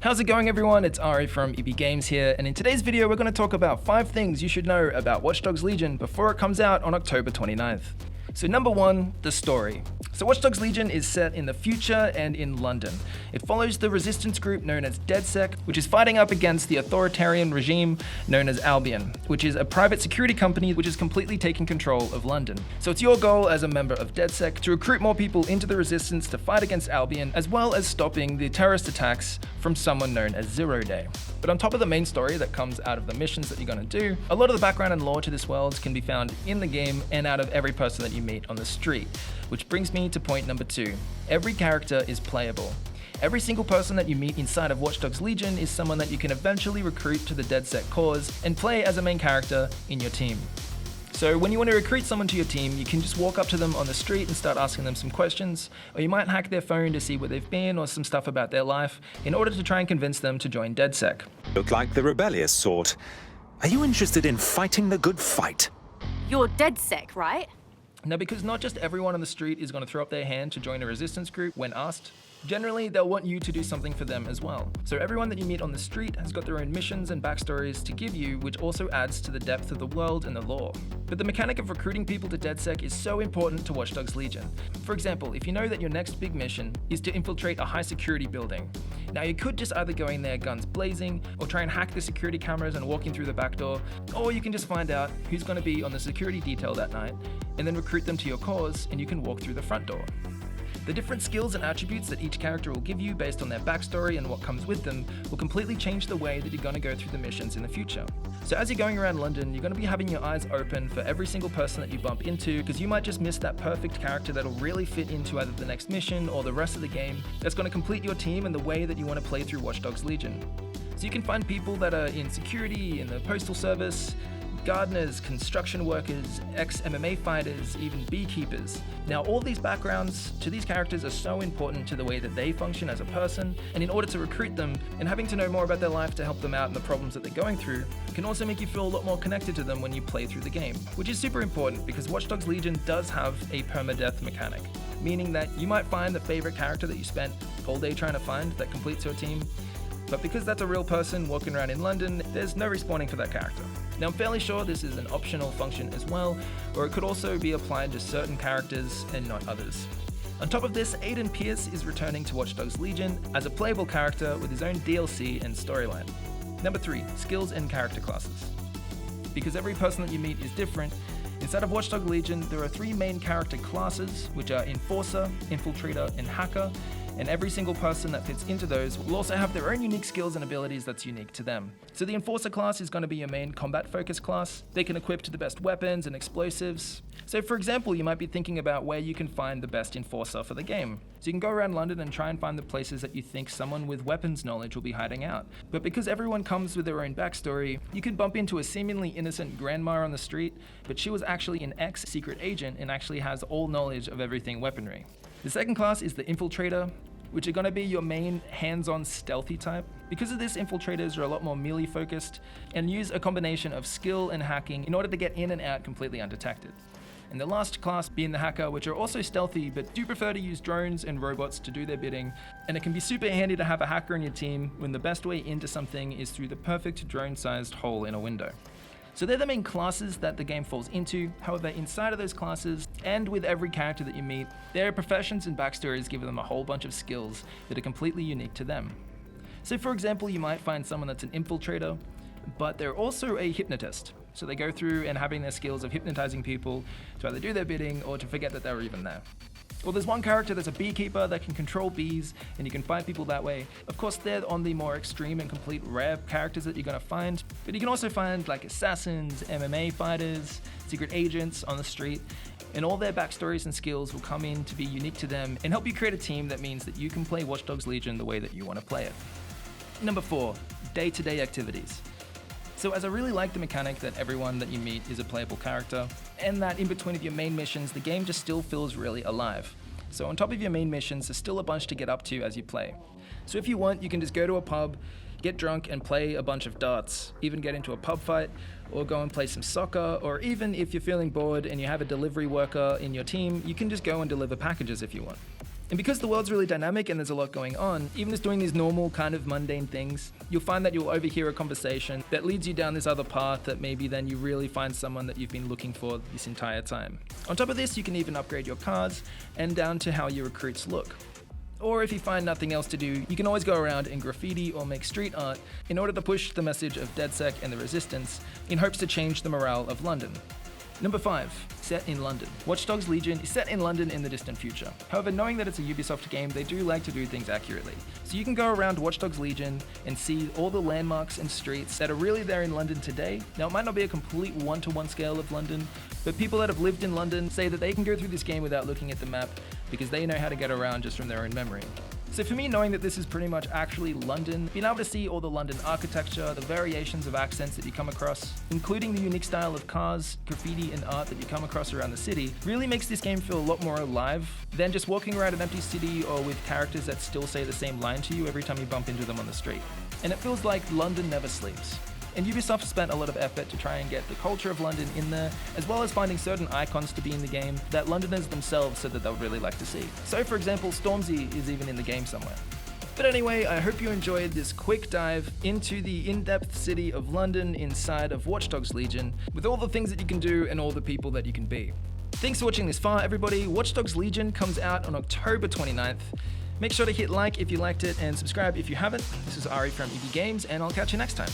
How's it going, everyone? It's Ari from EB Games here, and in today's video we're going to talk about 5 things you should know about Watch Dogs Legion before it comes out on October 29th. So number 1, the story. So Watch Dogs Legion is set in the future and in London. It follows the resistance group known as DedSec, which is fighting up against the authoritarian regime known as Albion, which is a private security company which is completely taking control of London. So it's your goal as a member of DedSec to recruit more people into the resistance to fight against Albion, as well as stopping the terrorist attacks from someone known as Zero Day. But on top of the main story that comes out of the missions that you're going to do, a lot of the background and lore to this world can be found in the game and out of every person that you meet on the street. Which brings me to point number 2. Every character is playable. Every single person that you meet inside of Watch Dogs Legion is someone that you can eventually recruit to the DedSec cause and play as a main character in your team. So when you want to recruit someone to your team, you can just walk up to them on the street and start asking them some questions, or you might hack their phone to see where they've been or some stuff about their life in order to try and convince them to join DedSec. Look like the rebellious sort. Are you interested in fighting the good fight? You're DedSec, right? Now, because not just everyone on the street is going to throw up their hand to join a resistance group when asked, generally they'll want you to do something for them as well. So everyone that you meet on the street has got their own missions and backstories to give you, which also adds to the depth of the world and the lore. But the mechanic of recruiting people to DedSec is so important to Watch Dogs Legion. For example, if you know that your next big mission is to infiltrate a high security building, now you could just either go in there guns blazing, or try and hack the security cameras and walk in through the back door, or you can just find out who's going to be on the security detail that night, and then recruit them to your cause, and you can walk through the front door. The different skills and attributes that each character will give you based on their backstory and what comes with them will completely change the way that you're going to go through the missions in the future. So as you're going around London, you're going to be having your eyes open for every single person that you bump into, because you might just miss that perfect character that'll really fit into either the next mission or the rest of the game that's going to complete your team in the way that you want to play through Watch Dogs Legion. So you can find people that are in security, in the postal service, gardeners, construction workers, ex-MMA fighters, even beekeepers. Now, all these backgrounds to these characters are so important to the way that they function as a person, and in order to recruit them and having to know more about their life to help them out in the problems that they're going through can also make you feel a lot more connected to them when you play through the game, which is super important because Watch Dogs Legion does have a permadeath mechanic, meaning that you might find the favorite character that you spent all day trying to find that completes your team, but because that's a real person walking around in London, there's no respawning for that character. Now, I'm fairly sure this is an optional function as well, or it could also be applied to certain characters and not others. On top of this, Aiden Pierce is returning to Watch Dogs Legion as a playable character with his own DLC and storyline. Number 3, skills and character classes. Because every person that you meet is different, inside of Watch Dogs Legion, there are 3 main character classes, which are Enforcer, Infiltrator, and Hacker, and every single person that fits into those will also have their own unique skills and abilities that's unique to them. So the Enforcer class is going to be your main combat-focused class. They can equip to the best weapons and explosives. So for example, you might be thinking about where you can find the best Enforcer for the game. So you can go around London and try and find the places that you think someone with weapons knowledge will be hiding out. But because everyone comes with their own backstory, you can bump into a seemingly innocent grandma on the street, but she was actually an ex-secret agent and actually has all knowledge of everything weaponry. The second class is the Infiltrator, which are going to be your main hands-on stealthy type. Because of this, infiltrators are a lot more melee focused and use a combination of skill and hacking in order to get in and out completely undetected. And the last class being the Hacker, which are also stealthy but do prefer to use drones and robots to do their bidding, and it can be super handy to have a hacker in your team when the best way into something is through the perfect drone-sized hole in a window. So they're the main classes that the game falls into. However, inside of those classes, and with every character that you meet, their professions and backstories give them a whole bunch of skills that are completely unique to them. So for example, you might find someone that's an infiltrator, but they're also a hypnotist. So they go through and having their skills of hypnotizing people to either do their bidding or to forget that they were even there. Well, there's one character that's a beekeeper that can control bees, and you can find people that way. Of course, they're on the more extreme and complete rare characters that you're going to find, but you can also find like assassins, MMA fighters, secret agents on the street, and all their backstories and skills will come in to be unique to them and help you create a team that means that you can play Watch Dogs Legion the way that you want to play it. Number 4, day-to-day activities. So as I really like the mechanic that everyone that you meet is a playable character, and that in between of your main missions, the game just still feels really alive. So on top of your main missions, there's still a bunch to get up to as you play. So if you want, you can just go to a pub, get drunk and play a bunch of darts, even get into a pub fight, or go and play some soccer, or even if you're feeling bored and you have a delivery worker in your team, you can just go and deliver packages if you want. And because the world's really dynamic and there's a lot going on, even just doing these normal kind of mundane things, you'll find that you'll overhear a conversation that leads you down this other path that maybe then you really find someone that you've been looking for this entire time. On top of this, you can even upgrade your cars and down to how your recruits look. Or if you find nothing else to do, you can always go around and graffiti or make street art in order to push the message of DedSec and the Resistance in hopes to change the morale of London. Number 5, set in London. Watch Dogs Legion is set in London in the distant future. However, knowing that it's a Ubisoft game, they do like to do things accurately. So you can go around Watch Dogs Legion and see all the landmarks and streets that are really there in London today. Now, it might not be a complete one-to-one scale of London, but people that have lived in London say that they can go through this game without looking at the map because they know how to get around just from their own memory. So for me, knowing that this is pretty much actually London, being able to see all the London architecture, the variations of accents that you come across, including the unique style of cars, graffiti, and art that you come across around the city, really makes this game feel a lot more alive than just walking around an empty city or with characters that still say the same line to you every time you bump into them on the street. And it feels like London never sleeps. And Ubisoft spent a lot of effort to try and get the culture of London in there, as well as finding certain icons to be in the game that Londoners themselves said that they would really like to see. So for example, Stormzy is even in the game somewhere. But anyway, I hope you enjoyed this quick dive into the in-depth city of London inside of Watch Dogs Legion, with all the things that you can do and all the people that you can be. Thanks for watching this far, everybody. Watch Dogs Legion comes out on October 29th. Make sure to hit like if you liked it and subscribe if you haven't. This is Ari from EB Games, and I'll catch you next time.